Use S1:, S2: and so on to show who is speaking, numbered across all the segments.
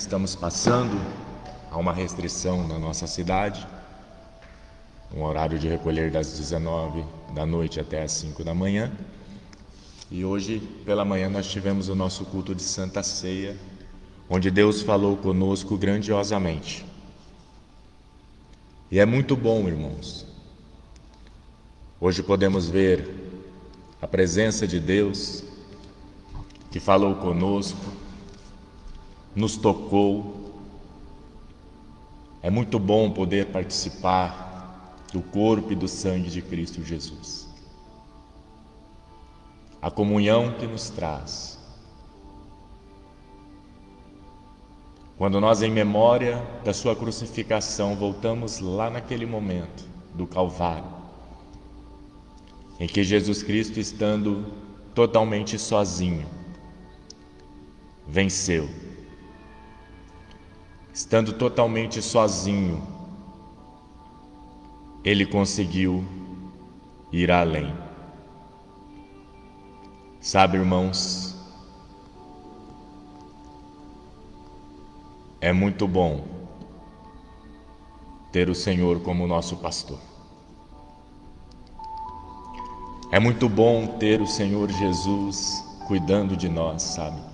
S1: estamos passando, há uma restrição na nossa cidade, um horário de recolher das 19 da noite até as 5 da manhã. E hoje pela manhã nós tivemos o nosso culto de Santa Ceia, onde Deus falou conosco grandiosamente. E é muito bom, irmãos. Hoje podemos ver a presença de Deus que falou conosco, nos tocou. É muito bom poder participar do corpo e do sangue de Cristo Jesus. A comunhão que nos traz. Quando nós, em memória da sua crucificação, voltamos lá naquele momento do Calvário, em que Jesus Cristo, estando totalmente sozinho, venceu. Estando totalmente sozinho, ele conseguiu ir além. Sabe, irmãos, é muito bom ter o Senhor como nosso pastor. É muito bom ter o Senhor Jesus cuidando de nós, sabe?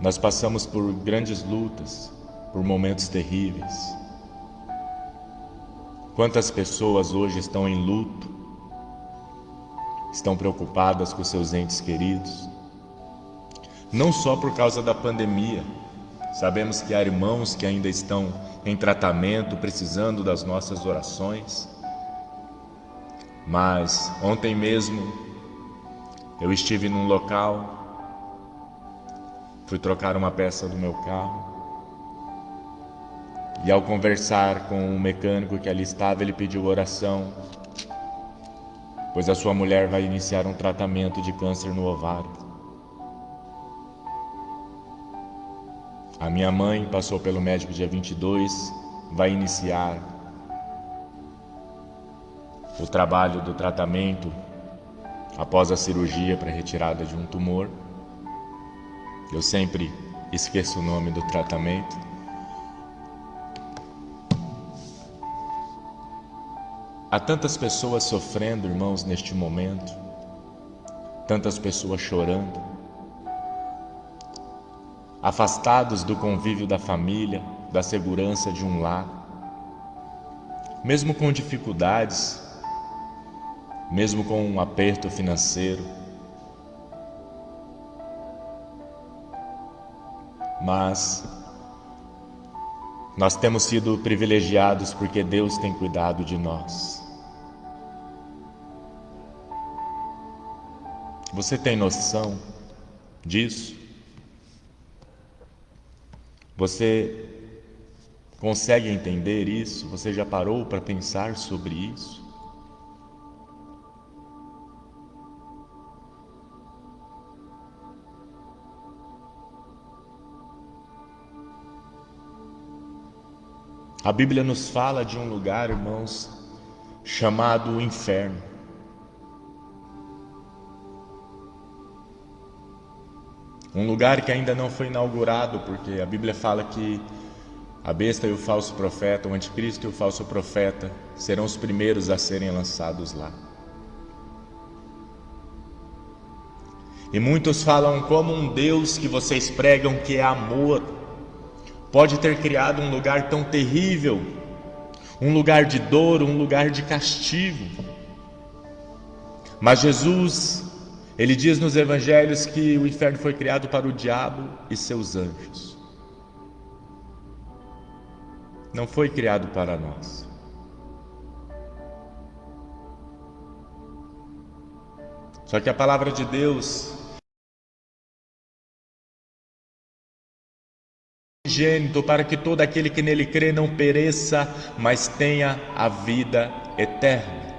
S1: Nós passamos por grandes lutas, por momentos terríveis. Quantas pessoas hoje estão em luto, estão preocupadas com seus entes queridos, não só por causa da pandemia. Sabemos que há irmãos que ainda estão em tratamento, precisando das nossas orações. Mas ontem mesmo eu estive num local, fui trocar uma peça do meu carro, e ao conversar com o mecânico que ali estava, ele pediu oração, pois a sua mulher vai iniciar um tratamento de câncer no ovário. A minha mãe passou pelo médico dia 22, vai iniciar o trabalho do tratamento após a cirurgia para retirada de um tumor. Eu sempre esqueço o nome do tratamento. Há tantas pessoas sofrendo, irmãos, neste momento, tantas pessoas chorando, afastados do convívio da família, da segurança de um lar, mesmo com dificuldades, mesmo com um aperto financeiro. Mas nós temos sido privilegiados porque Deus tem cuidado de nós. Você tem noção disso? Você consegue entender isso? Você já parou para pensar sobre isso? A Bíblia nos fala de um lugar, irmãos, chamado inferno. Um lugar que ainda não foi inaugurado, porque a Bíblia fala que a besta e o falso profeta, o anticristo e o falso profeta, serão os primeiros a serem lançados lá. E muitos falam como um Deus que vocês pregam, que é amor, pode ter criado um lugar tão terrível, um lugar de dor, um lugar de castigo. Mas Jesus, ele diz nos evangelhos que o inferno foi criado para o diabo e seus anjos. Não foi criado para nós. Só que a palavra de Deus, unigênito, para que todo aquele que nele crê não pereça, mas tenha a vida eterna.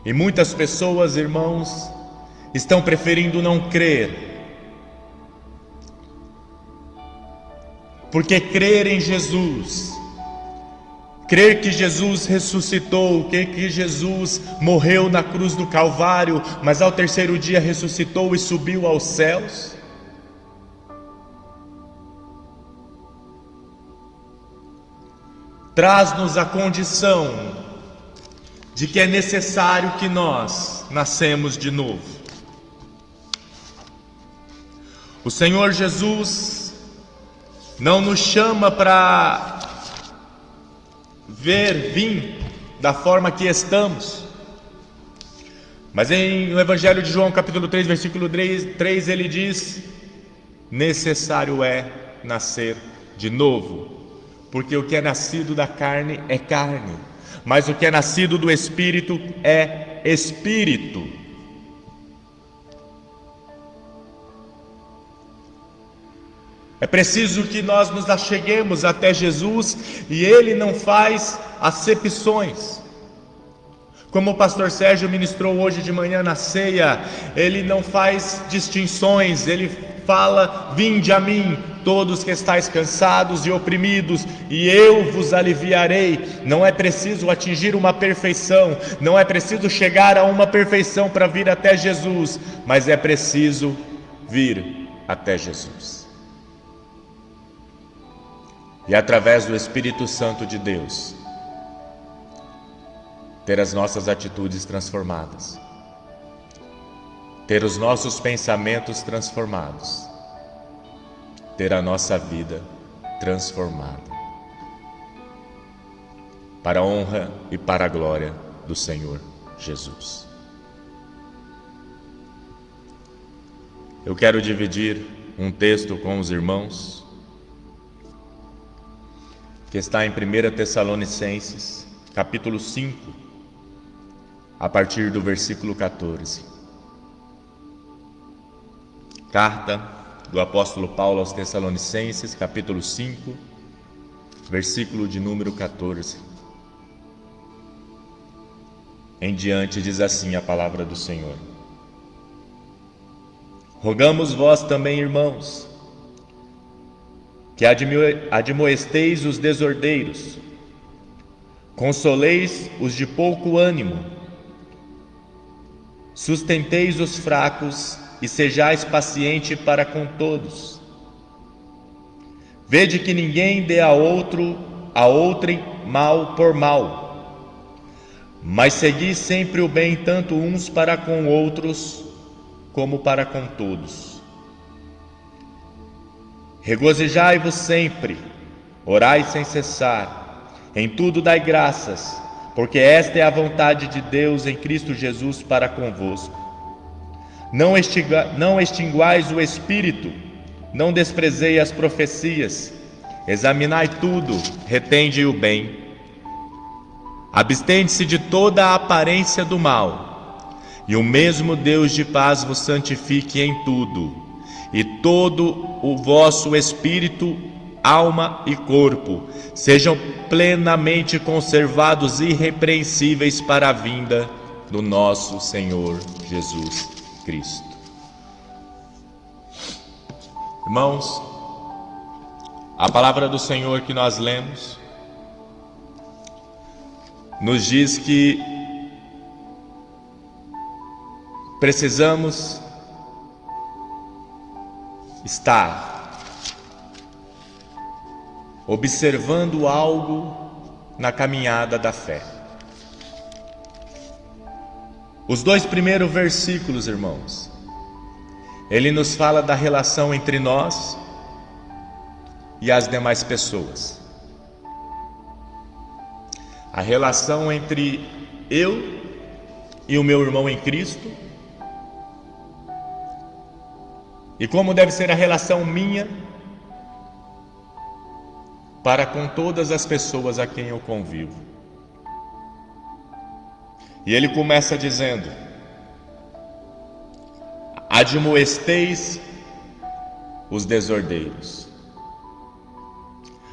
S1: E muitas pessoas, irmãos, estão preferindo não crer, porque crer em Jesus, Crer que Jesus ressuscitou, crer que Jesus morreu na cruz do Calvário, mas ao terceiro dia ressuscitou e subiu aos céus. Traz-nos a condição de que é necessário que nós nascemos de novo. O Senhor Jesus não nos chama para vir da forma que estamos, mas no Evangelho de João capítulo 3, versículo 3, ele diz: necessário é nascer de novo, porque o que é nascido da carne é carne, mas o que é nascido do Espírito é Espírito. É preciso que nós nos acheguemos até Jesus, e Ele não faz acepções. Como o pastor Sérgio ministrou hoje de manhã na ceia, Ele não faz distinções. Ele fala: vinde a mim, todos que estáis cansados e oprimidos, e eu vos aliviarei. Não é preciso atingir uma perfeição, não é preciso chegar a uma perfeição para vir até Jesus, mas é preciso vir até Jesus. E através do Espírito Santo de Deus, ter as nossas atitudes transformadas, ter os nossos pensamentos transformados, ter a nossa vida transformada, para a honra e para a glória do Senhor Jesus. Eu quero dividir um texto com os irmãos, que está em 1 Tessalonicenses, capítulo 5, a partir do versículo 14. Carta do apóstolo Paulo aos Tessalonicenses, capítulo 5, versículo de número 14. Em diante diz assim a palavra do Senhor: rogamos vós também, irmãos, que admoesteis os desordeiros, consoleis os de pouco ânimo, sustenteis os fracos e sejais paciente para com todos. Vede que ninguém dê a outrem mal por mal, mas segui sempre o bem tanto uns para com outros como para com todos. Regozijai-vos sempre, orai sem cessar, em tudo dai graças, porque esta é a vontade de Deus em Cristo Jesus para convosco. Não extinguais o Espírito, não desprezei as profecias, examinai tudo, retende o bem. Abstende-se de toda a aparência do mal, e o mesmo Deus de paz vos santifique em tudo, e todo o vosso espírito, alma e corpo sejam plenamente conservados irrepreensíveis para a vinda do nosso Senhor Jesus Cristo. Irmãos, a palavra do Senhor que nós lemos nos diz que precisamos estar observando algo na caminhada da fé. Os 2 primeiros versículos, irmãos, ele nos fala da relação entre nós e as demais pessoas. A relação entre eu e o meu irmão em Cristo, e como deve ser a relação minha para com todas as pessoas a quem eu convivo. E ele começa dizendo: admoesteis os desordeiros.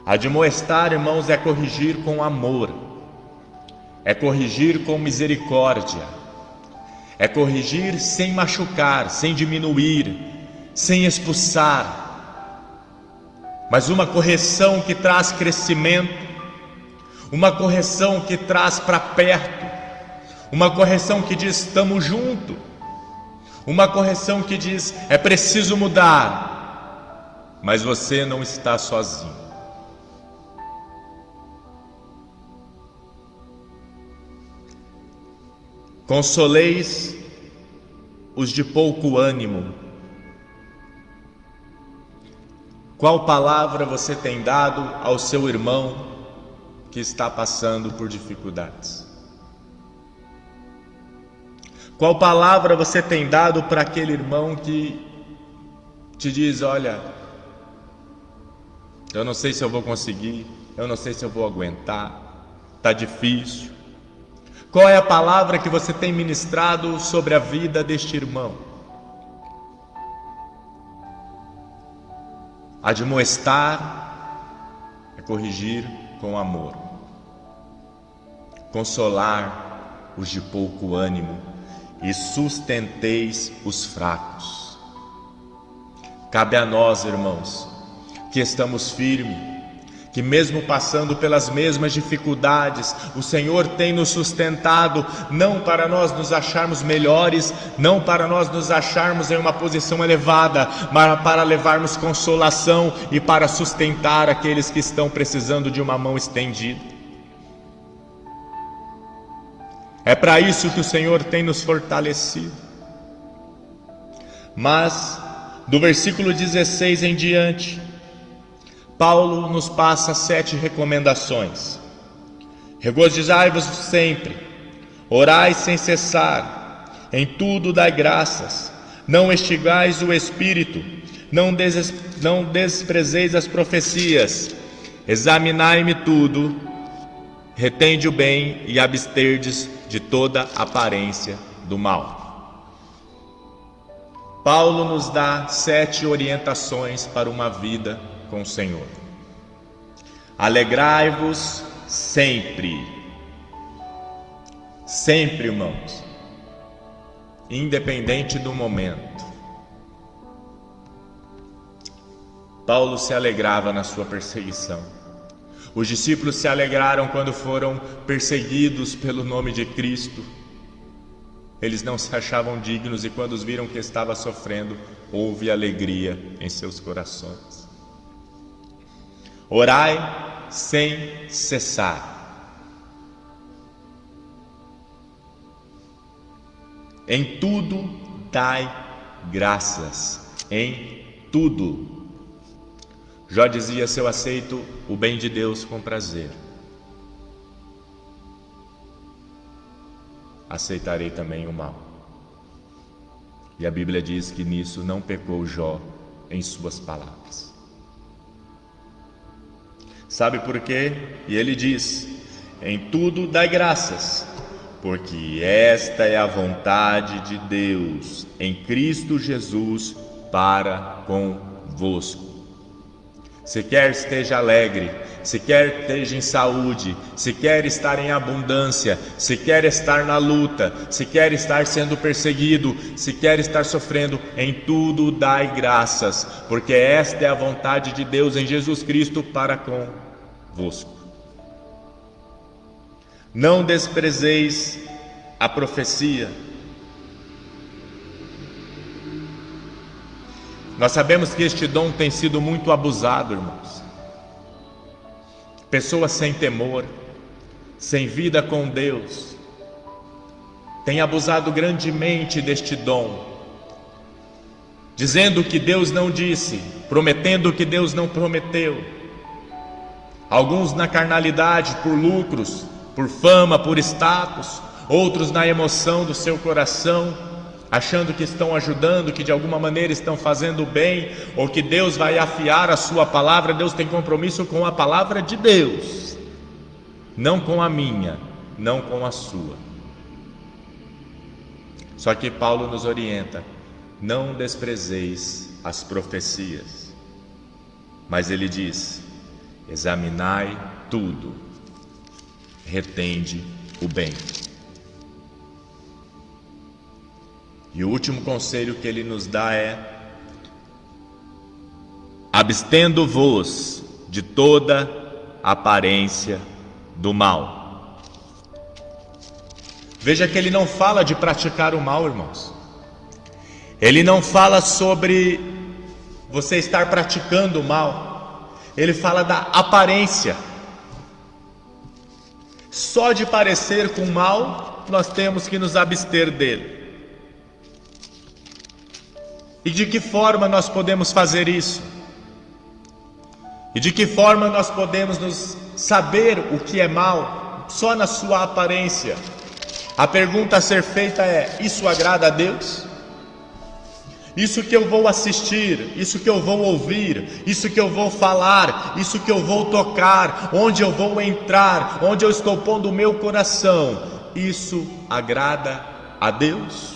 S1: Admoestar, irmãos, é corrigir com amor, é corrigir com misericórdia, é corrigir sem machucar, sem diminuir, sem expulsar, mas uma correção que traz crescimento, uma correção que traz para perto, uma correção que diz estamos juntos, uma correção que diz é preciso mudar, mas você não está sozinho. Consoleis os de pouco ânimo. Qual palavra você tem dado ao seu irmão que está passando por dificuldades? Qual palavra você tem dado para aquele irmão que te diz, olha, eu não sei se eu vou conseguir, eu não sei se eu vou aguentar, está difícil. Qual é a palavra que você tem ministrado sobre a vida deste irmão? Admoestar é corrigir com amor, consolar os de pouco ânimo e sustenteis os fracos. Cabe a nós, irmãos, que estamos firmes, que mesmo passando pelas mesmas dificuldades, o Senhor tem nos sustentado, não para nós nos acharmos melhores, não para nós nos acharmos em uma posição elevada, mas para levarmos consolação e para sustentar aqueles que estão precisando de uma mão estendida. É para isso que o Senhor tem nos fortalecido. Mas, do versículo 16 em diante, Paulo nos passa 7 recomendações. Regozijai-vos sempre, orai sem cessar, em tudo dai graças, não extingais o espírito, não desprezeis as profecias, examinai-me tudo, retende o bem e absterdes de toda aparência do mal. Paulo nos dá 7 orientações para uma vida com o Senhor. Alegrai-vos sempre. Sempre, irmãos, independente do momento. Paulo se alegrava na sua perseguição. Os discípulos se alegraram quando foram perseguidos pelo nome de Cristo. Eles não se achavam dignos e quando os viram que estava sofrendo, houve alegria em seus corações. Orai sem cessar. Em tudo dai graças. Em tudo. Jó dizia: se eu aceito o bem de Deus com prazer, aceitarei também o mal. E a Bíblia diz que nisso não pecou Jó em suas palavras. Sabe por quê? E ele diz: em tudo dai graças, porque esta é a vontade de Deus em Cristo Jesus para convosco. Se quer esteja alegre, se quer esteja em saúde, se quer estar em abundância, se quer estar na luta, se quer estar sendo perseguido, se quer estar sofrendo, em tudo dai graças, porque esta é a vontade de Deus em Jesus Cristo para convosco. Não desprezeis a profecia. Nós sabemos que este dom tem sido muito abusado, irmãos. Pessoas sem temor, sem vida com Deus, têm abusado grandemente deste dom, dizendo que Deus não disse, prometendo que Deus não prometeu. Alguns na carnalidade, por lucros, por fama, por status, outros na emoção do seu coração, achando que estão ajudando, que de alguma maneira estão fazendo bem, ou que Deus vai afiar a sua palavra. Deus tem compromisso com a palavra de Deus, não com a minha, não com a sua. Só que Paulo nos orienta: não desprezeis as profecias. Mas ele diz: examinai tudo, retende o bem. E o último conselho que ele nos dá é: abstendo-vos de toda aparência do mal. Veja que ele não fala de praticar o mal, irmãos. Ele não fala sobre você estar praticando o mal. Ele fala da aparência. Só de parecer com o mal, nós temos que nos abster dele. E de que forma nós podemos fazer isso? E de que forma nós podemos nos saber o que é mal só na sua aparência? A pergunta a ser feita é: isso agrada a Deus? Isso que eu vou assistir, isso que eu vou ouvir, isso que eu vou falar, isso que eu vou tocar, onde eu vou entrar, onde eu estou pondo o meu coração, isso agrada a Deus?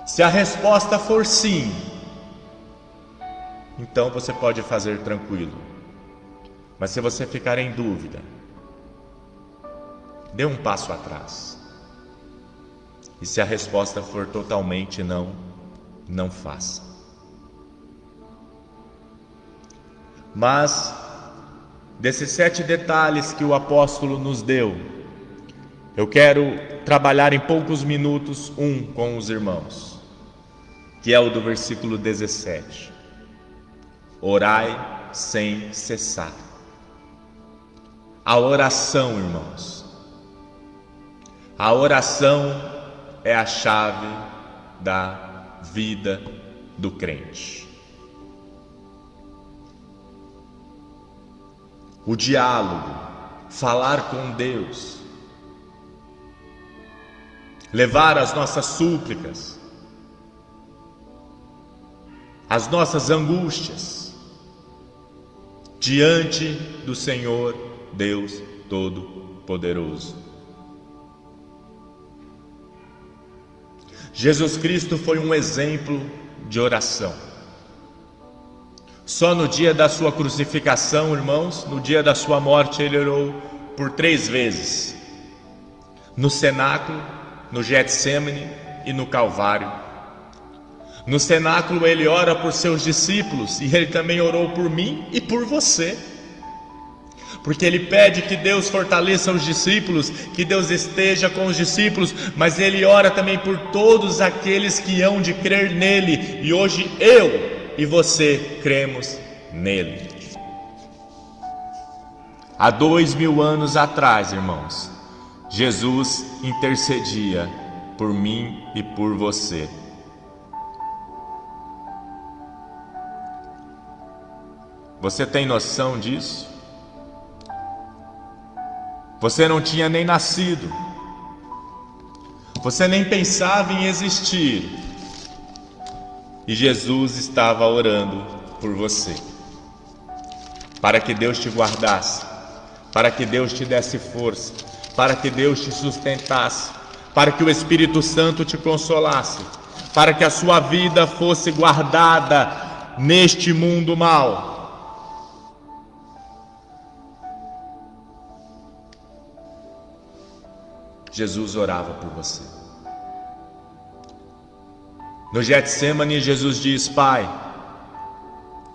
S1: Se a resposta for sim, então você pode fazer tranquilo. Mas se você ficar em dúvida, dê um passo atrás. E se a resposta for totalmente não, não faça. Mas, desses 7 detalhes que o apóstolo nos deu, eu quero trabalhar em poucos minutos com os irmãos, que é o do versículo 17. Orai sem cessar. A oração, irmãos. A oração é a chave da vida do crente. O diálogo, falar com Deus, levar as nossas súplicas, as nossas angústias diante do Senhor Deus Todo-Poderoso. Jesus Cristo foi um exemplo de oração. Só no dia da sua crucificação, irmãos, no dia da sua morte, ele orou por 3 vezes. No cenáculo, no Getsêmani e no Calvário. No cenáculo ele ora por seus discípulos, e ele também orou por mim e por você. Porque ele pede que Deus fortaleça os discípulos, que Deus esteja com os discípulos, mas ele ora também por todos aqueles que hão de crer nele, e hoje eu e você cremos nele. Há 2000 anos atrás, irmãos, Jesus intercedia por mim e por você. Você tem noção disso? Você não tinha nem nascido, você nem pensava em existir, e Jesus estava orando por você, para que Deus te guardasse, para que Deus te desse força, para que Deus te sustentasse, para que o Espírito Santo te consolasse, para que a sua vida fosse guardada neste mundo mau. Jesus orava por você. No Getsêmani, Jesus diz: Pai,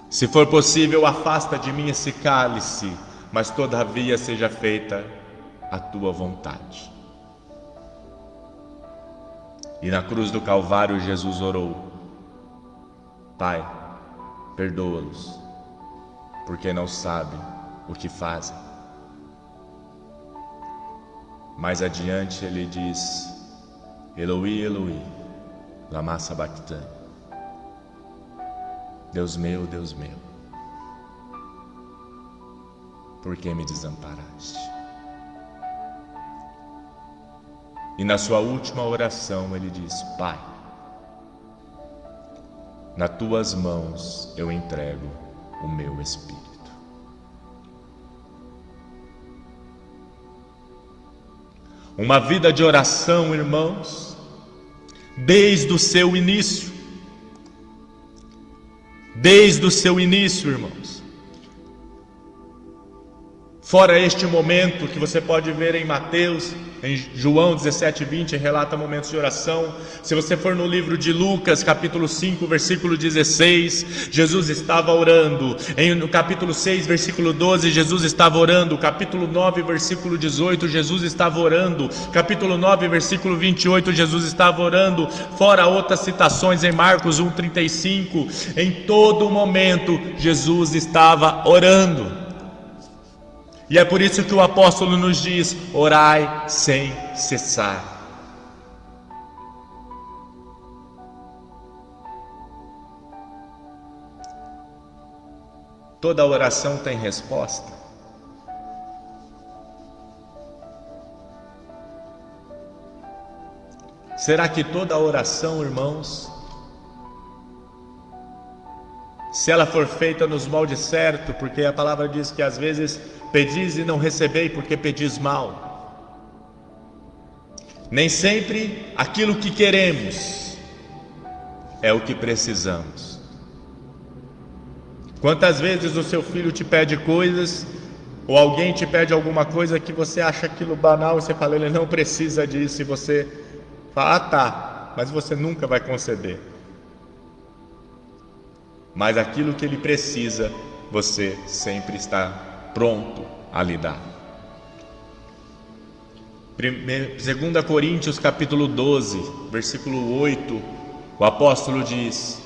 S1: se for possível, afasta de mim esse cálice, mas todavia seja feita a tua vontade. E na cruz do Calvário, Jesus orou: Pai, perdoa-los, porque não sabem o que fazem. Mais adiante ele diz: Eloi, Eloi, lama sabachthani. Deus meu, por que me desamparaste? E na sua última oração ele diz: Pai, nas tuas mãos eu entrego o meu espírito. Uma vida de oração, irmãos, desde o seu início. Desde o seu início, irmãos. Fora este momento que você pode ver em Mateus, em João 17:20, relata momentos de oração. Se você for no livro de Lucas, capítulo 5, versículo 16, Jesus estava orando. No capítulo 6, versículo 12, Jesus estava orando. Capítulo 9, versículo 18, Jesus estava orando. Capítulo 9, versículo 28, Jesus estava orando. Fora outras citações em Marcos 1:35. Em todo momento, Jesus estava orando. E é por isso que o apóstolo nos diz: orai sem cessar. Toda oração tem resposta. Será que toda oração, irmãos, se ela for feita nos moldes certos, porque a palavra diz que às vezes pedis e não recebei porque pedis mal. Nem sempre aquilo que queremos é o que precisamos. Quantas vezes o seu filho te pede coisas, ou alguém te pede alguma coisa que você acha aquilo banal, e você fala, ele não precisa disso, e você fala, tá, mas você nunca vai conceder. Mas aquilo que ele precisa, você sempre está pronto a lhe dar. 2 Coríntios capítulo 12, versículo 8, o apóstolo diz: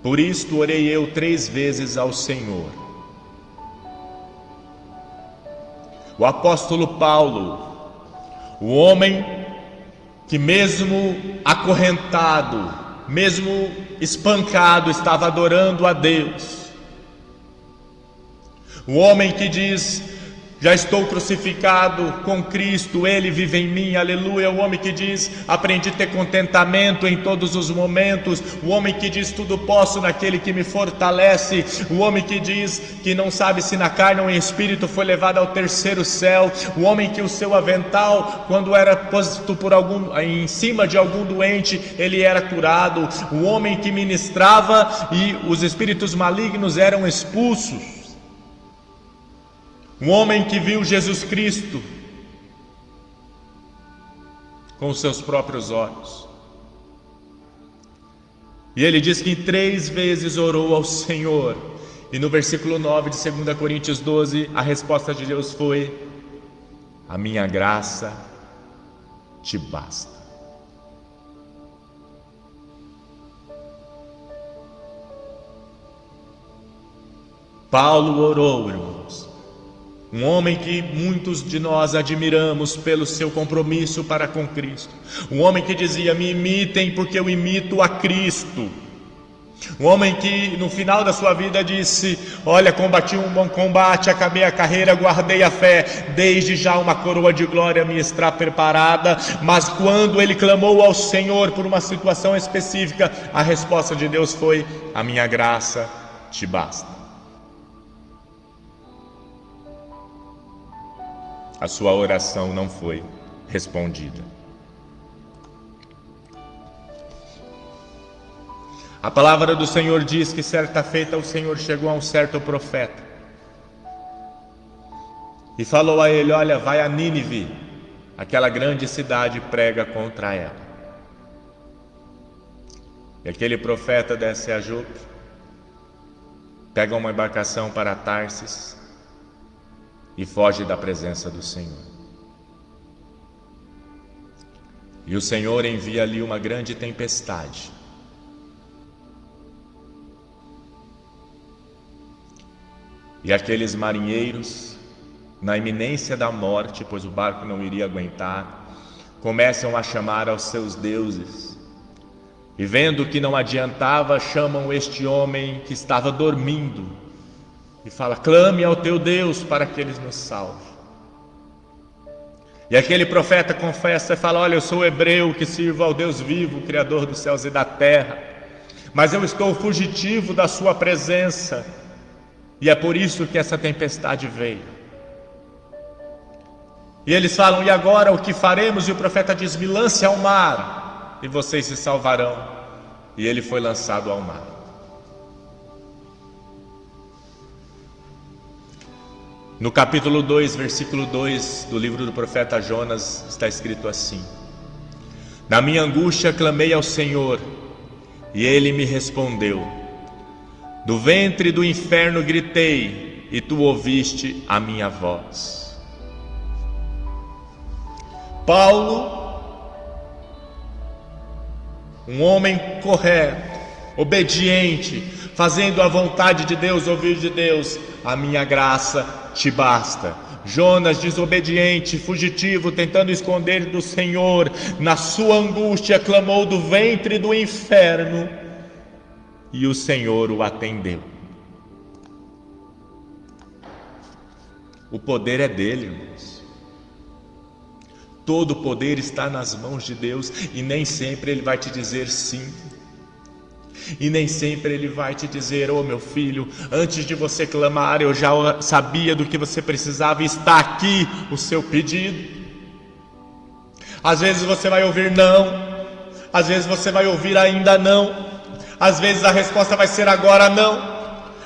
S1: por isto orei eu 3 vezes ao Senhor. O apóstolo Paulo, o homem que mesmo acorrentado, mesmo espancado, estava adorando a Deus. O homem que diz, já estou crucificado com Cristo, Ele vive em mim, aleluia. O homem que diz, aprendi a ter contentamento em todos os momentos. O homem que diz, tudo posso naquele que me fortalece. O homem que diz, que não sabe se na carne ou em espírito foi levado ao 3º céu. O homem que o seu avental, quando era posto em cima de algum doente, ele era curado. O homem que ministrava e os espíritos malignos eram expulsos. Um homem que viu Jesus Cristo com os seus próprios olhos. E ele diz que 3 vezes orou ao Senhor. E no versículo 9 de 2 Coríntios 12, a resposta de Deus foi: a minha graça te basta. Paulo orou, irmãos. Um homem que muitos de nós admiramos pelo seu compromisso para com Cristo. Um homem que dizia, me imitem porque eu imito a Cristo. Um homem que no final da sua vida disse, olha, combati um bom combate, acabei a carreira, guardei a fé, desde já uma coroa de glória me está preparada. Mas quando ele clamou ao Senhor por uma situação específica, a resposta de Deus foi, a minha graça te basta. A sua oração não foi respondida. A palavra do Senhor diz que certa feita o Senhor chegou a um certo profeta e falou a ele, olha, vai a Nínive, aquela grande cidade, prega contra ela. E aquele profeta desce a Jope, pega uma embarcação para Tarsis e foge da presença do Senhor. E o Senhor envia ali uma grande tempestade. E aqueles marinheiros, na iminência da morte, pois o barco não iria aguentar, começam a chamar aos seus deuses. E vendo que não adiantava, chamam este homem que estava dormindo e fala, clame ao teu Deus para que Ele nos salve. E aquele profeta confessa e fala, olha, eu sou hebreu que sirvo ao Deus vivo, Criador dos céus e da terra, mas eu estou fugitivo da sua presença, e é por isso que essa tempestade veio. E eles falam, e agora o que faremos? E o profeta diz, me lance ao mar, e vocês se salvarão. E ele foi lançado ao mar. No capítulo 2, versículo 2 do livro do profeta Jonas, está escrito assim: Na minha angústia clamei ao Senhor, e Ele me respondeu. Do ventre do inferno gritei, e Tu ouviste a minha voz. Paulo, um homem correto, obediente, fazendo a vontade de Deus, ouvir de Deus, a minha graça te basta. Jonas, desobediente, fugitivo, tentando esconder do Senhor, na sua angústia clamou do ventre do inferno, e o Senhor o atendeu. O poder é dele, irmãos. Todo o poder está nas mãos de Deus, e nem sempre Ele vai te dizer sim. E nem sempre Ele vai te dizer: oh meu filho, antes de você clamar eu já sabia do que você precisava, está aqui o seu pedido. Às vezes você vai ouvir não, às vezes você vai ouvir ainda não, às vezes a resposta vai ser agora não,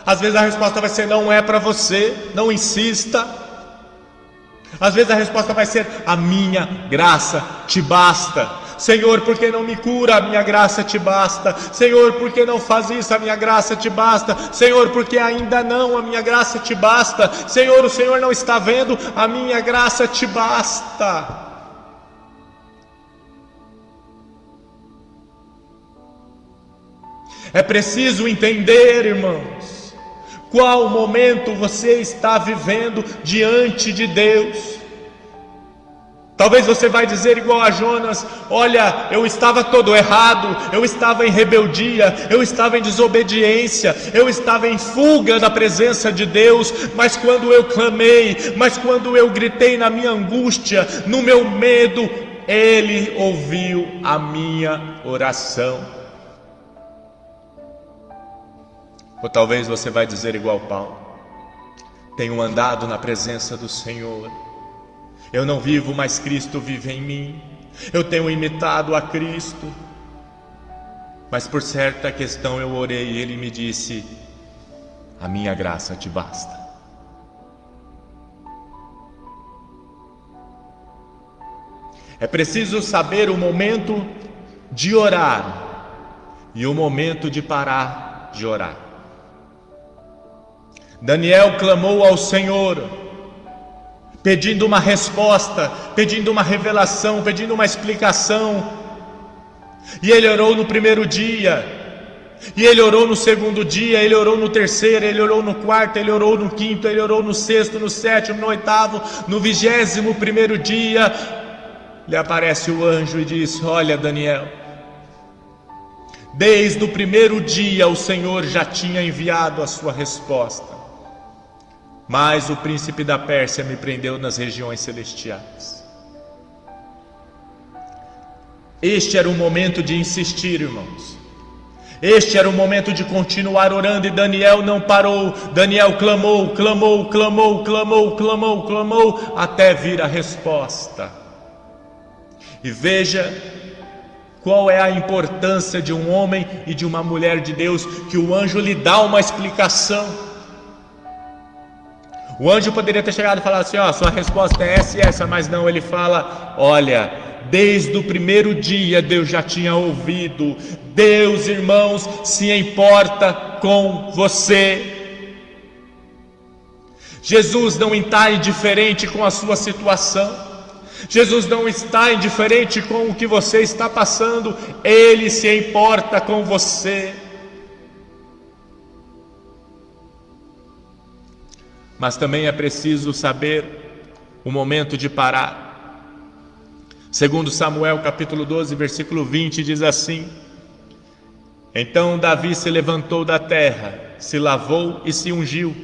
S1: às vezes a resposta vai ser não é para você, não insista. Às vezes a resposta vai ser: a minha graça te basta. Senhor, por que não me cura? A minha graça te basta. Senhor, por que não faz isso? A minha graça te basta. Senhor, porque ainda não? A minha graça te basta. Senhor, o Senhor não está vendo? A minha graça te basta. É preciso entender, irmãos, qual momento você está vivendo diante de Deus. Talvez você vai dizer igual a Jonas: olha, eu estava todo errado, eu estava em rebeldia, eu estava em desobediência, eu estava em fuga da presença de Deus, mas quando eu clamei, mas quando eu gritei na minha angústia, no meu medo, Ele ouviu a minha oração. Ou talvez você vai dizer igual Paulo: tenho andado na presença do Senhor, eu não vivo, mas Cristo vive em mim. Eu tenho imitado a Cristo, mas por certa questão eu orei e Ele me disse: a minha graça te basta. É preciso saber o momento de orar e o momento de parar de orar. Daniel clamou ao Senhor, pedindo uma resposta, pedindo uma revelação, pedindo uma explicação. E ele orou no primeiro dia, e ele orou no segundo dia, ele orou no terceiro, ele orou no quarto, ele orou no quinto, ele orou no sexto, no sétimo, no oitavo, no 21º dia. Lhe aparece o anjo e diz: olha, Daniel, desde o primeiro dia o Senhor já tinha enviado a sua resposta, mas o príncipe da Pérsia me prendeu nas regiões celestiais. Este era o momento de insistir, irmãos. Este era o momento de continuar orando, e Daniel não parou. Daniel clamou, clamou, clamou, clamou, clamou, clamou, até vir a resposta. E veja qual é a importância de um homem e de uma mulher de Deus, que o anjo lhe dá uma explicação. O anjo poderia ter chegado e falado assim: ó, sua resposta é essa e essa, mas não, ele fala: olha, desde o primeiro dia Deus já tinha ouvido. Deus, irmãos, se importa com você. Jesus não está indiferente com a sua situação. Jesus não está indiferente com o que você está passando. Ele se importa com você. Mas também é preciso saber o momento de parar. Segundo Samuel capítulo 12, versículo 20, diz assim: então Davi se levantou da terra, se lavou e se ungiu,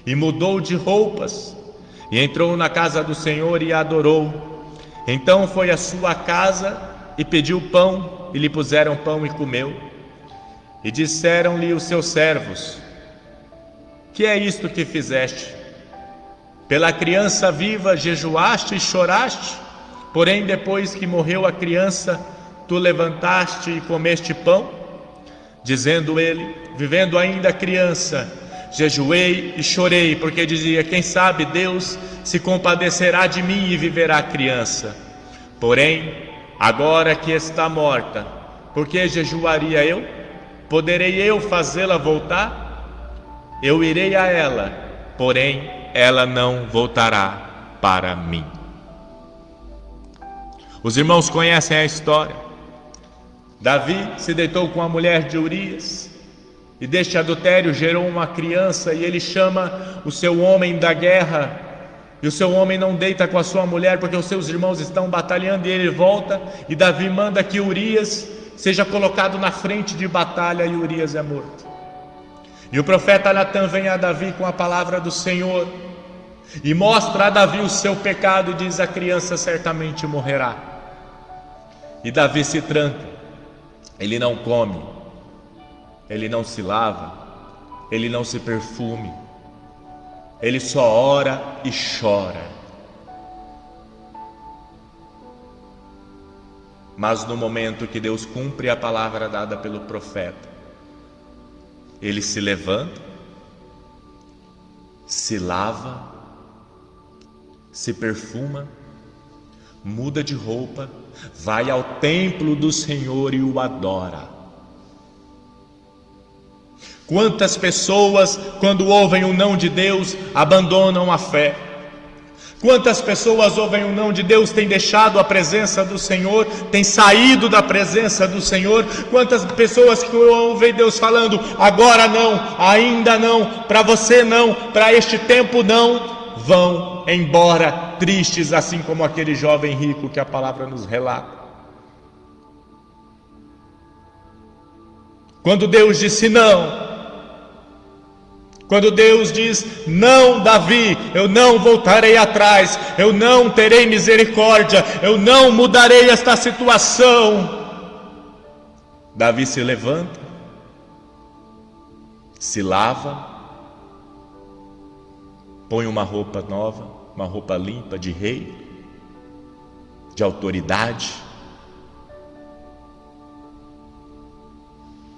S1: e mudou de roupas, e entrou na casa do Senhor e a adorou. Então foi à sua casa e pediu pão, e lhe puseram pão e comeu. E disseram-lhe os seus servos: que é isto que fizeste? Pela criança viva jejuaste e choraste, porém depois que morreu a criança, tu levantaste e comeste pão? Dizendo ele: vivendo ainda a criança, jejuei e chorei, porque dizia: quem sabe Deus se compadecerá de mim e viverá a criança. Porém, agora que está morta, por que jejuaria eu? Poderei eu fazê-la voltar? Eu irei a ela, porém ela não voltará para mim. Os irmãos conhecem a história. Davi se deitou com a mulher de Urias, e deste adultério gerou uma criança, e ele chama o seu homem da guerra, e o seu homem não deita com a sua mulher, porque os seus irmãos estão batalhando, e ele volta, e Davi manda que Urias seja colocado na frente de batalha, e Urias é morto. E o profeta Natã vem a Davi com a palavra do Senhor, e mostra a Davi o seu pecado, e diz: a criança certamente morrerá. E Davi se tranca, ele não come, ele não se lava, ele não se perfume, ele só ora e chora. Mas no momento que Deus cumpre a palavra dada pelo profeta, ele se levanta, se lava, se perfuma, muda de roupa, vai ao templo do Senhor e o adora. Quantas pessoas, quando ouvem o não de Deus, abandonam a fé? Quantas pessoas ouvem o não de Deus, têm deixado a presença do Senhor, têm saído da presença do Senhor? Quantas pessoas que ouvem Deus falando: agora não, ainda não, para você não, para este tempo não, vão embora tristes, assim como aquele jovem rico que a palavra nos relata. Quando Deus disse não, quando Deus diz: não, Davi, eu não voltarei atrás, eu não terei misericórdia, eu não mudarei esta situação, Davi se levanta, se lava, põe uma roupa nova, uma roupa limpa de rei, de autoridade,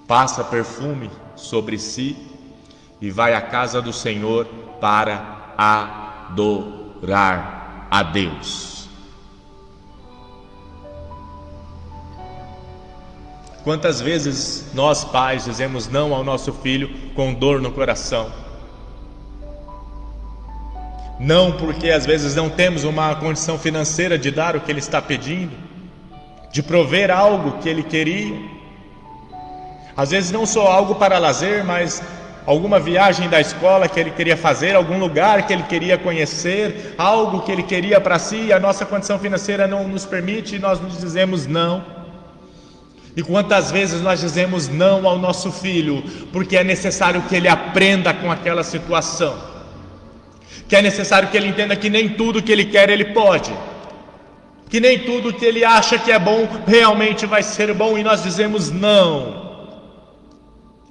S1: passa perfume sobre si e vai à casa do Senhor para adorar a Deus. Quantas vezes nós pais dizemos não ao nosso filho com dor no coração? Não porque às vezes não temos uma condição financeira de dar o que ele está pedindo, de prover algo que ele queria. Às vezes não só algo para lazer, mas alguma viagem da escola que ele queria fazer, algum lugar que ele queria conhecer, algo que ele queria para si, e a nossa condição financeira não nos permite, e nós nos dizemos não. E quantas vezes nós dizemos não ao nosso filho, porque é necessário que ele aprenda com aquela situação, que é necessário que ele entenda que nem tudo que ele quer ele pode, que nem tudo que ele acha que é bom realmente vai ser bom, e nós dizemos não.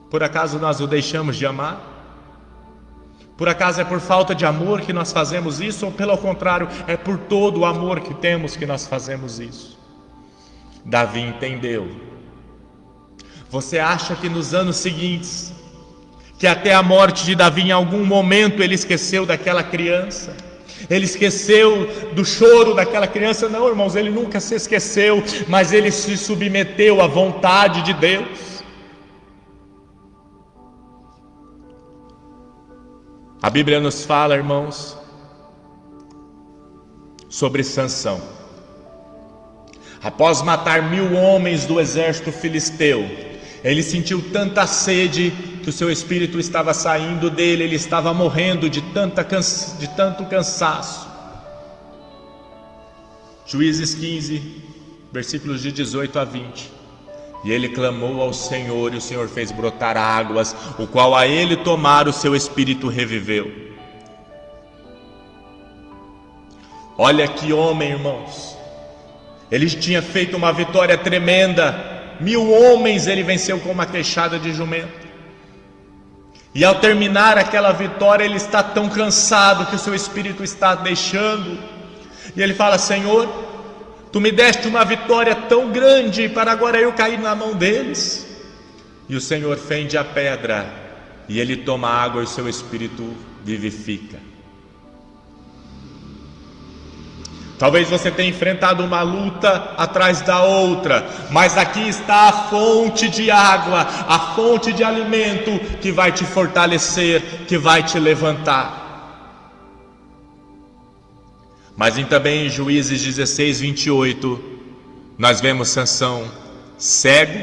S1: Por acaso nós o deixamos de amar? Por acaso é por falta de amor que nós fazemos isso? Ou pelo contrário, é por todo o amor que temos que nós fazemos isso? Davi entendeu. Você acha que nos anos seguintes, que até a morte de Davi, em algum momento ele esqueceu daquela criança? Ele esqueceu do choro daquela criança? Não, irmãos, ele nunca se esqueceu, mas ele se submeteu à vontade de Deus. A Bíblia nos fala, irmãos, sobre Sansão. Após matar 1000 homens do exército filisteu, ele sentiu tanta sede que o seu espírito estava saindo dele, ele estava morrendo de tanto cansaço. Juízes 15, versículos de 18 a 20. E ele clamou ao Senhor, e o Senhor fez brotar águas, o qual a ele tomar o seu espírito reviveu. Olha que homem, irmãos. Ele tinha feito uma vitória tremenda. 1000 homens ele venceu com uma queixada de jumento. E ao terminar aquela vitória, ele está tão cansado que o seu espírito está deixando. E ele fala: Senhor, Tu me deste uma vitória tão grande para agora eu cair na mão deles. E o Senhor fende a pedra e ele toma água e o seu espírito vivifica. Talvez você tenha enfrentado uma luta atrás da outra, mas aqui está a fonte de água, a fonte de alimento que vai te fortalecer, que vai te levantar. Mas também em Juízes 16, 28, nós vemos Sansão cego,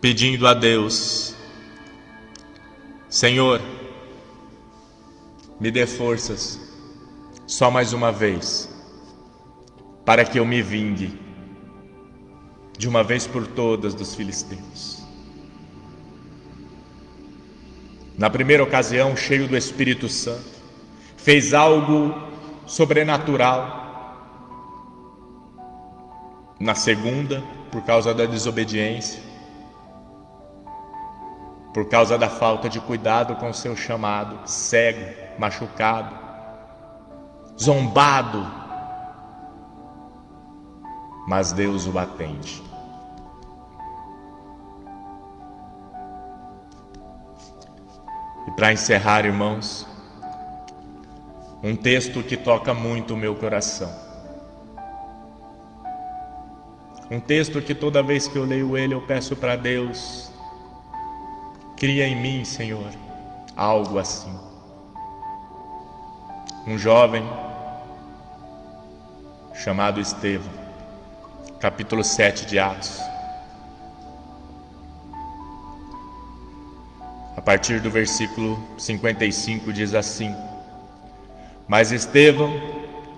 S1: pedindo a Deus: Senhor, me dê forças só mais uma vez, para que eu me vingue de uma vez por todas dos filisteus. Na primeira ocasião, cheio do Espírito Santo, fez algo sobrenatural. Na segunda, por causa da desobediência, por causa da falta de cuidado com o seu chamado, cego, machucado, zombado, mas Deus o atende. E para encerrar, irmãos, um texto que toca muito o meu coração. Um texto que toda vez que eu leio ele, eu peço para Deus: cria em mim, Senhor, algo assim. Um jovem chamado Estevão, capítulo 7 de Atos, a partir do versículo 55 diz assim: Mas Estevão,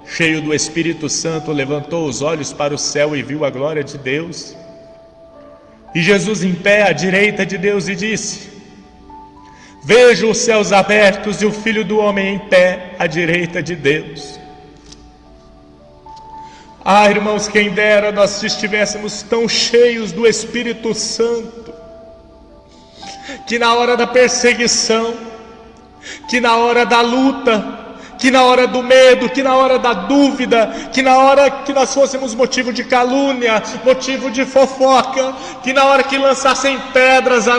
S1: cheio do Espírito Santo, levantou os olhos para o céu e viu a glória de Deus, e Jesus em pé à direita de Deus, e disse: Vejo os céus abertos e o Filho do Homem em pé à direita de Deus. Ah, irmãos, quem dera nós estivéssemos tão cheios do Espírito Santo, que na hora da perseguição, que na hora da luta, que na hora do medo, que na hora da dúvida, que na hora que nós fôssemos motivo de calúnia, motivo de fofoca, que na hora que lançassem pedras a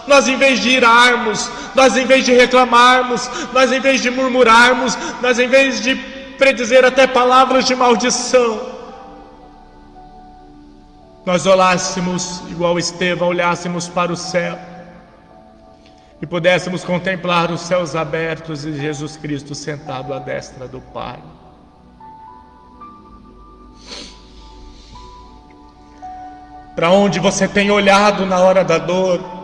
S1: nós em vez de irarmos, nós em vez de reclamarmos, nós em vez de murmurarmos, nós em vez de predizer até palavras de maldição, nós olhássemos igual Estevão, olhássemos para o céu e pudéssemos contemplar os céus abertos e Jesus Cristo sentado à destra do Pai. Para onde você tem olhado na hora da dor?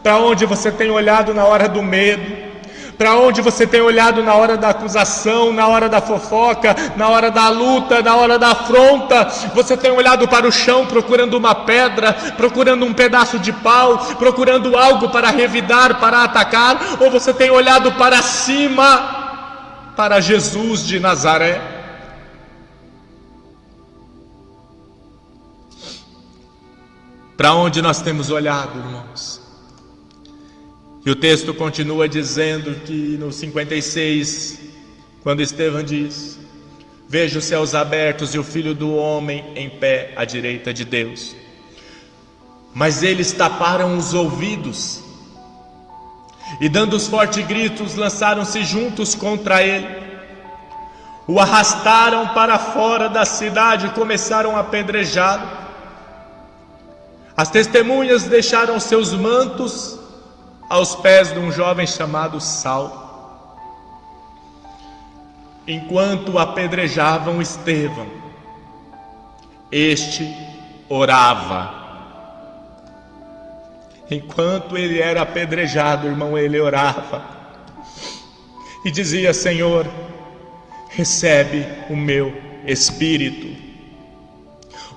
S1: Para onde você tem olhado na hora do medo? Para onde você tem olhado na hora da acusação, na hora da fofoca, na hora da luta, na hora da afronta? Você tem olhado para o chão procurando uma pedra, procurando um pedaço de pau, procurando algo para revidar, para atacar? Ou você tem olhado para cima, para Jesus de Nazaré? Para onde nós temos olhado, irmãos? E o texto continua dizendo que no 56, quando Estevão diz: Vejo os céus abertos e o Filho do Homem em pé à direita de Deus. Mas eles taparam os ouvidos e, dando os fortes gritos, lançaram-se juntos contra ele. O arrastaram para fora da cidade e começaram a apedrejá-lo. As testemunhas deixaram seus mantos aos pés de um jovem chamado Saulo. Enquanto apedrejavam Estevão, este orava. Enquanto ele era apedrejado, irmão, ele orava e dizia: Senhor, recebe o meu espírito.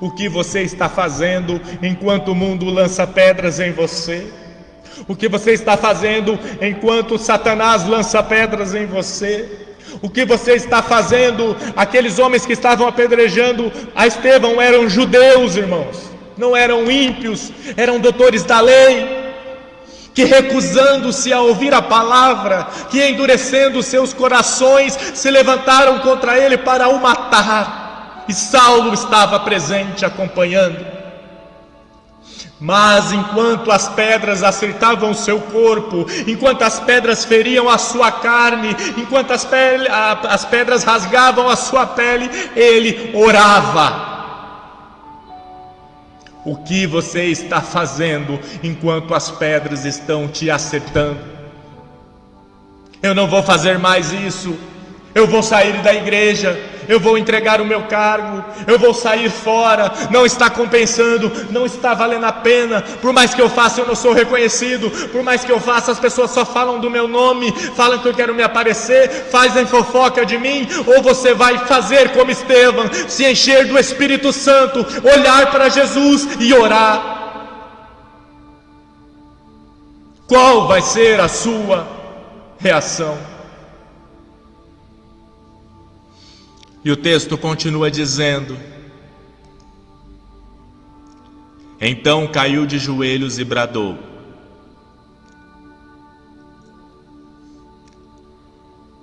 S1: O que você está fazendo enquanto o mundo lança pedras em você? O que você está fazendo enquanto Satanás lança pedras em você? O que você está fazendo? Aqueles homens que estavam apedrejando a Estevão eram judeus, irmãos, não eram ímpios, eram doutores da lei, que recusando-se a ouvir a palavra, que endurecendo seus corações, se levantaram contra ele para o matar. e Saulo estava presente acompanhando. Mas enquanto as pedras acertavam o seu corpo, enquanto as pedras feriam a sua carne, enquanto as pedras rasgavam a sua pele, ele orava. O que você está fazendo enquanto as pedras estão te acertando? Eu não vou fazer mais isso. Eu vou sair da igreja, eu vou entregar o meu cargo, eu vou sair fora, não está compensando, não está valendo a pena. Por mais que eu faça, eu não sou reconhecido. Por mais que eu faça, as pessoas só falam do meu nome, falam que eu quero me aparecer, fazem fofoca de mim. Ou você vai fazer como Estevão, se encher do Espírito Santo, olhar para Jesus e orar. Qual vai ser a sua reação? E o texto continua dizendo: então caiu de joelhos e bradou: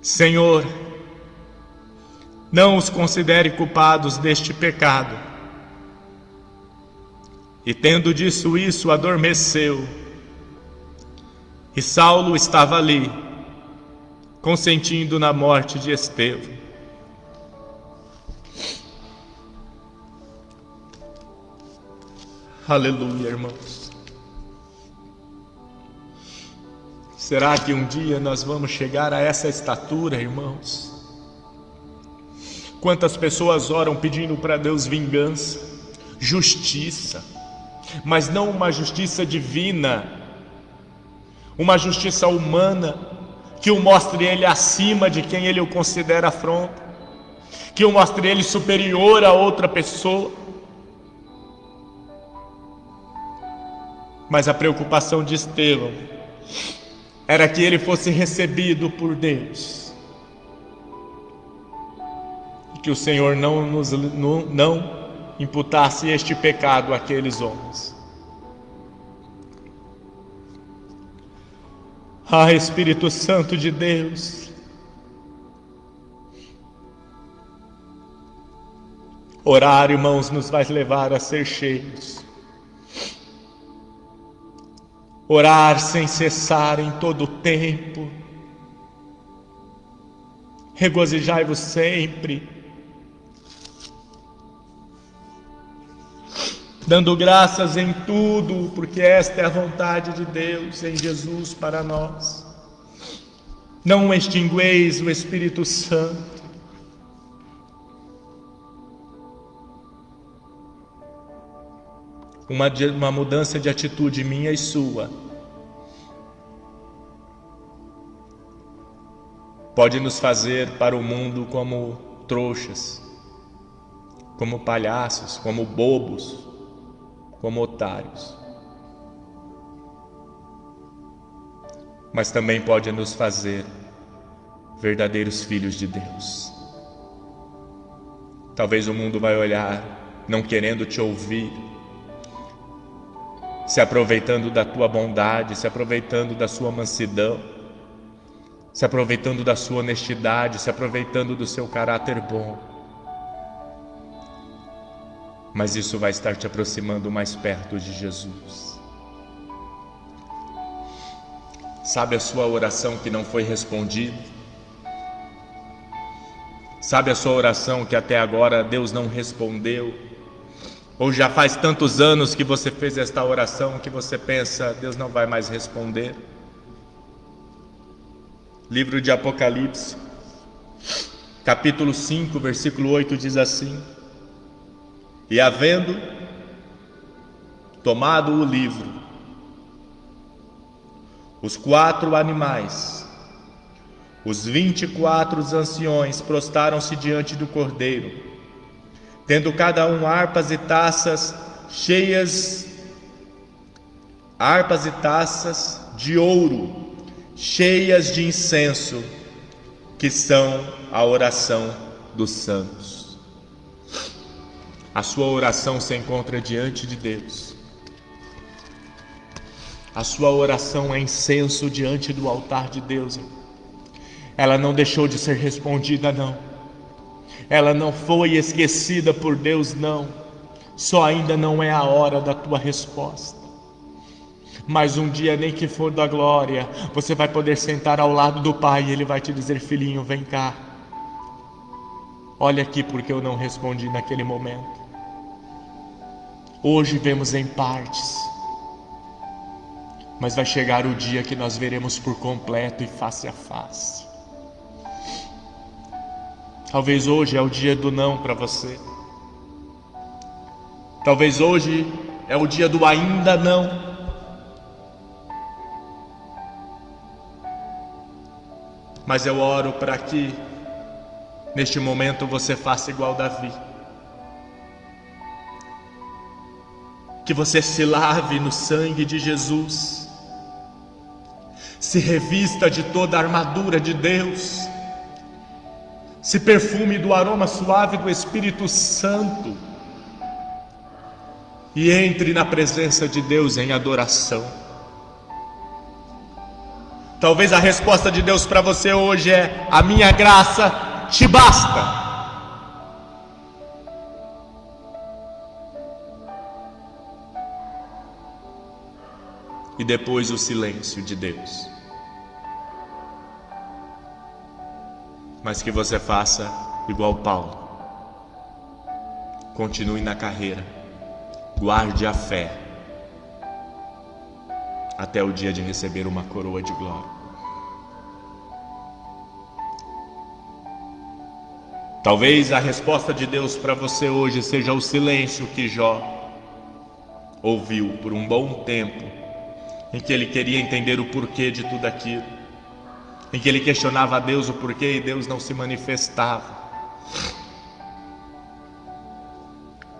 S1: Senhor, não os considere culpados deste pecado. E tendo dito isso, adormeceu. E Saulo estava ali, consentindo na morte de Estevão. Aleluia, irmãos. Será que um dia nós vamos chegar a essa estatura, irmãos? Quantas pessoas oram pedindo para Deus vingança, justiça, mas não uma justiça divina, uma justiça humana, que o mostre ele acima de quem ele o considera afronta, que o mostre ele superior a outra pessoa. Mas a preocupação de Estevão era que ele fosse recebido por Deus, e que o Senhor não imputasse este pecado àqueles homens. Ah, Espírito Santo de Deus, orar, irmãos, nos vai levar a ser cheios. Orar sem cessar em todo o tempo. Regozijai-vos sempre, dando graças em tudo, porque esta é a vontade de Deus em Jesus para nós. Não extingueis o Espírito Santo. Uma mudança de atitude minha e sua pode nos fazer para o mundo como trouxas, como palhaços, como bobos, como otários. Mas também pode nos fazer verdadeiros filhos de Deus. Talvez o mundo vai olhar não querendo te ouvir, se aproveitando da tua bondade, se aproveitando da sua mansidão, se aproveitando da sua honestidade, se aproveitando do seu caráter bom. Mas isso vai estar te aproximando mais perto de Jesus. Sabe a sua oração que não foi respondida? Sabe a sua oração que até agora Deus não respondeu? Ou já faz tantos anos que você fez esta oração que você pensa, Deus não vai mais responder? Livro de Apocalipse, capítulo 5, versículo 8 diz assim: e havendo tomado o livro, os 4 animais, os 24 anciões prostraram-se diante do Cordeiro, tendo cada um harpas e taças de ouro, cheias de incenso, que são a oração dos santos. A sua oração se encontra diante de Deus. A sua oração é incenso diante do altar de Deus. Ela não deixou de ser respondida, não. Ela não foi esquecida por Deus, não. Só ainda não é a hora da tua resposta. Mas um dia, nem que for da glória, você vai poder sentar ao lado do Pai e Ele vai te dizer: filhinho, vem cá. Olha aqui porque eu não respondi naquele momento. Hoje vemos em partes, mas vai chegar o dia que nós veremos por completo e face a face. Talvez hoje é o dia do não para você. Talvez hoje é o dia do ainda não. Mas eu oro para que neste momento você faça igual Davi. Que você se lave no sangue de Jesus. Se revista de toda a armadura de Deus. Se perfume do aroma suave do Espírito Santo. E entre na presença de Deus em adoração. Talvez a resposta de Deus para você hoje é: a minha graça te basta. E depois o silêncio de Deus. Mas que você faça igual Paulo. Continue na carreira. Guarde a fé. Até o dia de receber uma coroa de glória. Talvez a resposta de Deus para você hoje seja o silêncio que Jó ouviu por um bom tempo, em que ele queria entender o porquê de tudo aquilo, em que ele questionava a Deus o porquê e Deus não se manifestava.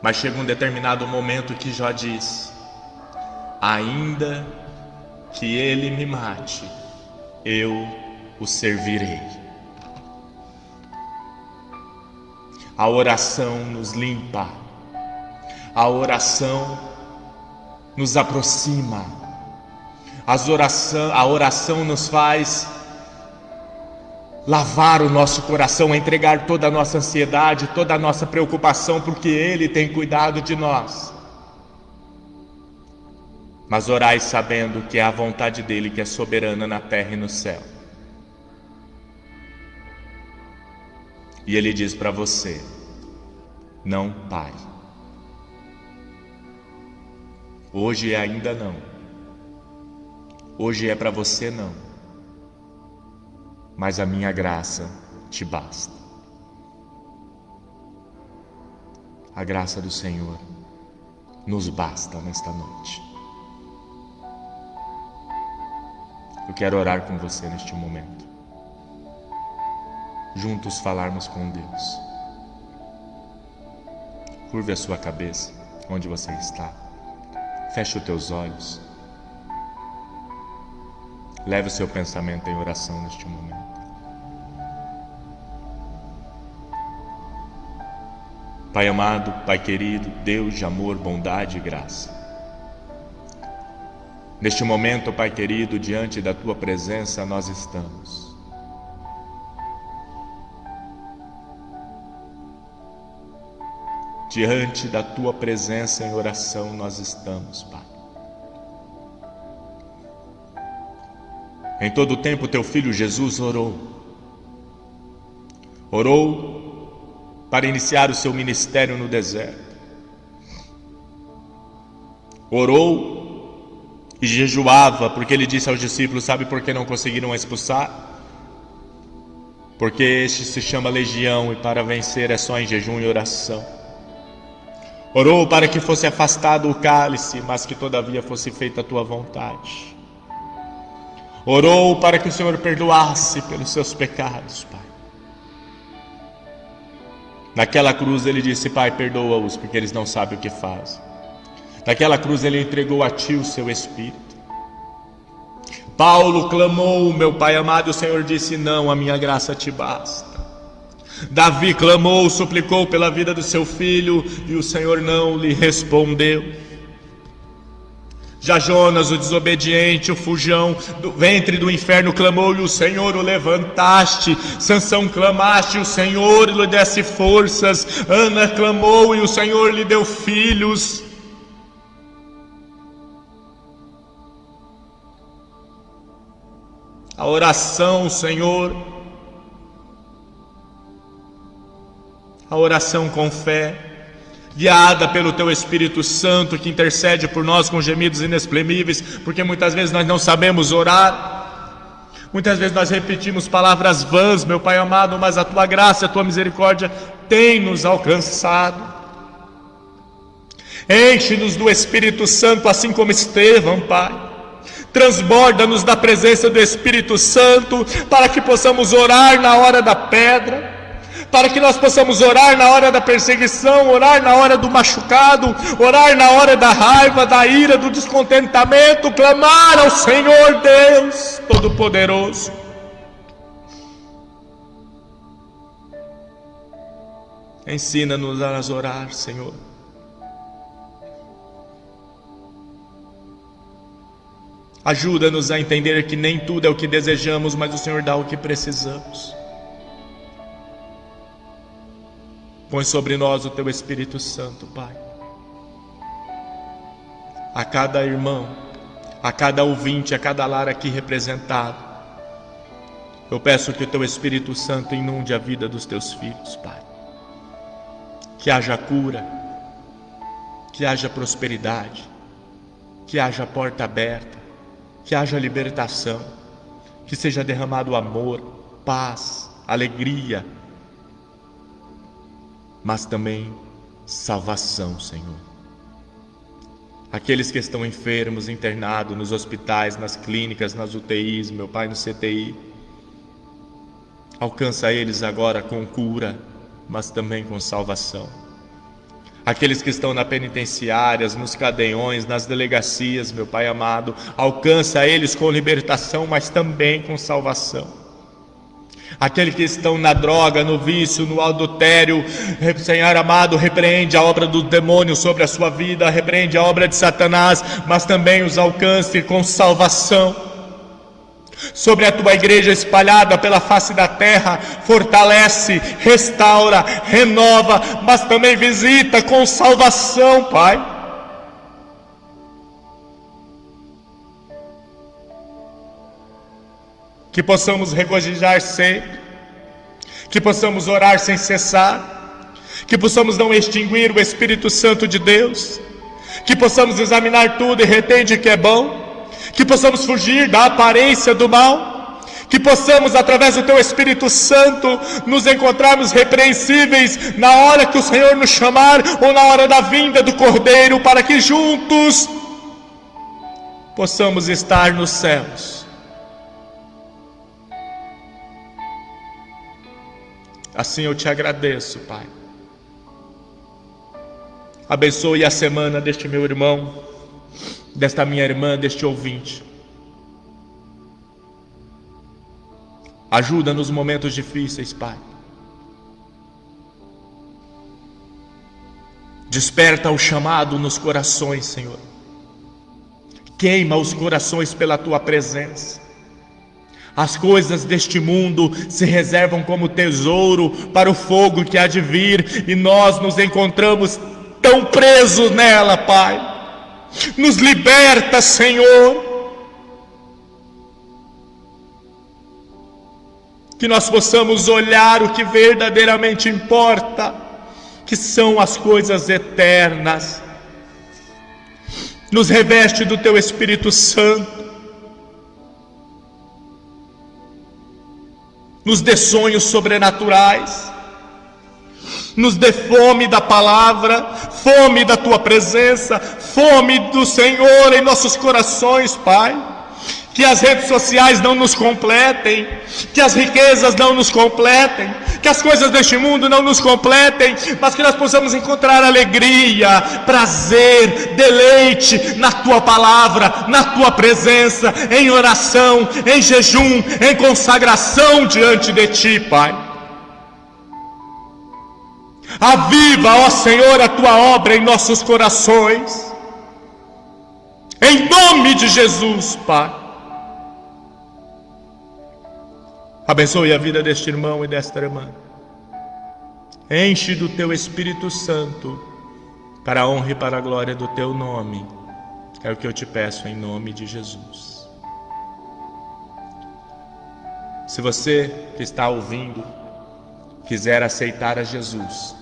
S1: Mas chega um determinado momento que Jó diz: ainda que ele me mate, eu o servirei. A oração nos limpa, a oração nos aproxima, a oração nos faz lavar o nosso coração, entregar toda a nossa ansiedade, toda a nossa preocupação, porque Ele tem cuidado de nós. Mas orai sabendo que é a vontade dEle que é soberana na terra e no céu. E Ele diz para você: não pare. Hoje é ainda não. Hoje é para você não. Mas a minha graça te basta. A graça do Senhor nos basta nesta noite. Eu quero orar com você neste momento. Juntos falarmos com Deus. Curve a sua cabeça onde você está. Feche os teus olhos. Leve o seu pensamento em oração neste momento. Pai amado, Pai querido, Deus de amor, bondade e graça. Neste momento, Pai querido, diante da Tua presença nós estamos. Diante da Tua presença em oração nós estamos, Pai. Em todo o tempo Teu Filho Jesus orou. Orou para iniciar o Seu ministério no deserto. Orou e jejuava, porque Ele disse aos discípulos: sabe por que não conseguiram expulsar? Porque este se chama legião e para vencer é só em jejum e oração. Orou para que fosse afastado o cálice, mas que todavia fosse feita a Tua vontade. Orou para que o Senhor perdoasse pelos seus pecados, Pai. Naquela cruz Ele disse: Pai, perdoa-os, porque eles não sabem o que fazem. Naquela cruz Ele entregou a Ti o Seu Espírito. Paulo clamou: meu Pai amado, o Senhor disse: não, a minha graça te basta. Davi clamou, suplicou pela vida do seu filho, e o Senhor não lhe respondeu. Já Jonas, o desobediente, o fujão do ventre do inferno, clamou e o Senhor o levantaste. Sansão clamaste e o Senhor lhe desse forças. Ana clamou e o Senhor lhe deu filhos. A oração, Senhor, a oração com fé, guiada pelo Teu Espírito Santo, que intercede por nós com gemidos inexprimíveis, porque muitas vezes nós não sabemos orar, muitas vezes nós repetimos palavras vãs, meu Pai amado, mas a Tua graça, a Tua misericórdia tem nos alcançado. Enche-nos do Espírito Santo, assim como Estevão, Pai. Transborda-nos da presença do Espírito Santo, para que possamos orar na hora da pedra, para que nós possamos orar na hora da perseguição, orar na hora do machucado, orar na hora da raiva, da ira, do descontentamento, clamar ao Senhor Deus Todo-Poderoso. Ensina-nos a orar, Senhor. Ajuda-nos a entender que nem tudo é o que desejamos, mas o Senhor dá o que precisamos. Põe sobre nós o Teu Espírito Santo, Pai. A cada irmão, a cada ouvinte, a cada lar aqui representado, eu peço que o Teu Espírito Santo inunde a vida dos Teus filhos, Pai. Que haja cura, que haja prosperidade, que haja porta aberta, que haja libertação, que seja derramado amor, paz, alegria, mas também salvação, Senhor. Aqueles que estão enfermos, internados nos hospitais, nas clínicas, nas UTIs, meu Pai, no CTI, alcança eles agora com cura, mas também com salvação. Aqueles que estão nas penitenciárias, nos cadeiões, nas delegacias, meu Pai amado, alcança eles com libertação, mas também com salvação. Aqueles que estão na droga, no vício, no adultério, Senhor amado, repreende a obra do demônio sobre a sua vida, repreende a obra de Satanás, mas também os alcance com salvação. Sobre a Tua igreja espalhada pela face da terra, fortalece, restaura, renova, mas também visita com salvação, Pai. Que possamos regozijar sempre, que possamos orar sem cessar, que possamos não extinguir o Espírito Santo de Deus, que possamos examinar tudo e retende que é bom, que possamos fugir da aparência do mal, que possamos, através do Teu Espírito Santo, nos encontrarmos repreensíveis na hora que o Senhor nos chamar, ou na hora da vinda do Cordeiro, para que juntos possamos estar nos céus. Assim eu Te agradeço, Pai. Abençoe a semana deste meu irmão, desta minha irmã, deste ouvinte. Ajuda nos momentos difíceis, Pai. Desperta o chamado nos corações, Senhor. Queima os corações pela Tua presença. As coisas deste mundo se reservam como tesouro para o fogo que há de vir, e nós nos encontramos tão presos nela, Pai. Nos liberta, Senhor. Que nós possamos olhar o que verdadeiramente importa, que são as coisas eternas. Nos reveste do Teu Espírito Santo. Nos dê sonhos sobrenaturais. Nos dê fome da palavra, fome da Tua presença, fome do Senhor em nossos corações, Pai. Que as redes sociais não nos completem, que as riquezas não nos completem, que as coisas deste mundo não nos completem, mas que nós possamos encontrar alegria, prazer, deleite na Tua palavra, na Tua presença, em oração, em jejum, em consagração diante de Ti, Pai. Aviva, ó Senhor, a Tua obra em nossos corações. Em nome de Jesus, Pai. Abençoe a vida deste irmão e desta irmã. Enche do Teu Espírito Santo, para a honra e para a glória do Teu nome. É o que eu te peço em nome de Jesus. Se você que está ouvindo quiser aceitar a Jesus,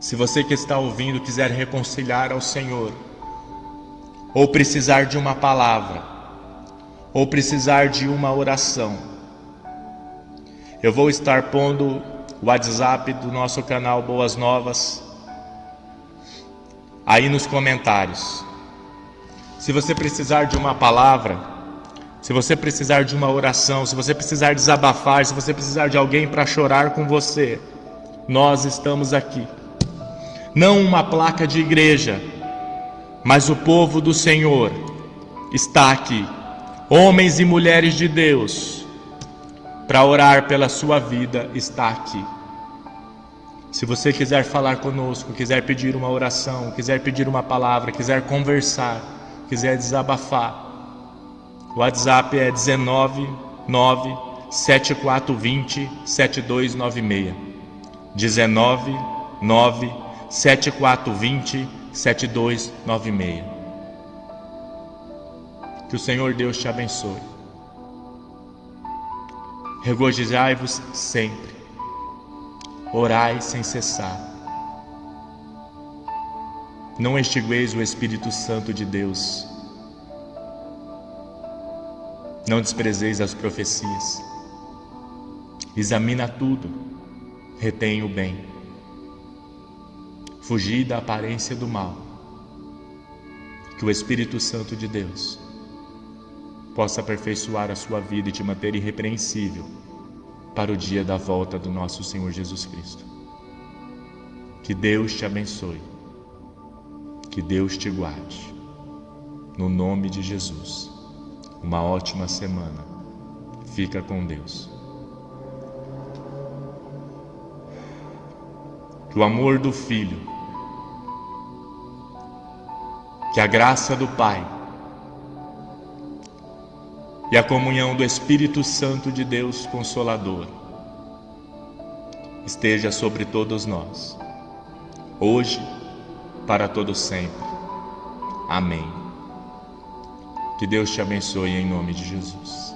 S1: se você que está ouvindo quiser reconciliar ao Senhor, ou precisar de uma palavra, ou precisar de uma oração, eu vou estar pondo o WhatsApp do nosso canal Boas Novas aí nos comentários. Se você precisar de uma palavra, se você precisar de uma oração, se você precisar desabafar, se você precisar de alguém para chorar com você, nós estamos aqui. Não uma placa de igreja, mas o povo do Senhor está aqui. Homens e mulheres de Deus, para orar pela sua vida, está aqui. Se você quiser falar conosco, quiser pedir uma oração, quiser pedir uma palavra, quiser conversar, quiser desabafar, o WhatsApp é 19974207296. 19974207296. Que o Senhor Deus te abençoe. Regozijai-vos sempre. Orai sem cessar. Não extingueis o Espírito Santo de Deus. Não desprezeis as profecias. Examina tudo. Retém o bem. Fugi da aparência do mal. Que o Espírito Santo de Deus possa aperfeiçoar a sua vida e te manter irrepreensível para o dia da volta do nosso Senhor Jesus Cristo. Que Deus te abençoe. Que Deus te guarde. No nome de Jesus. Uma ótima semana. Fica com Deus. Que o amor do Filho, que a graça do Pai e a comunhão do Espírito Santo de Deus Consolador esteja sobre todos nós, hoje, para todo sempre. Amém. Que Deus te abençoe em nome de Jesus.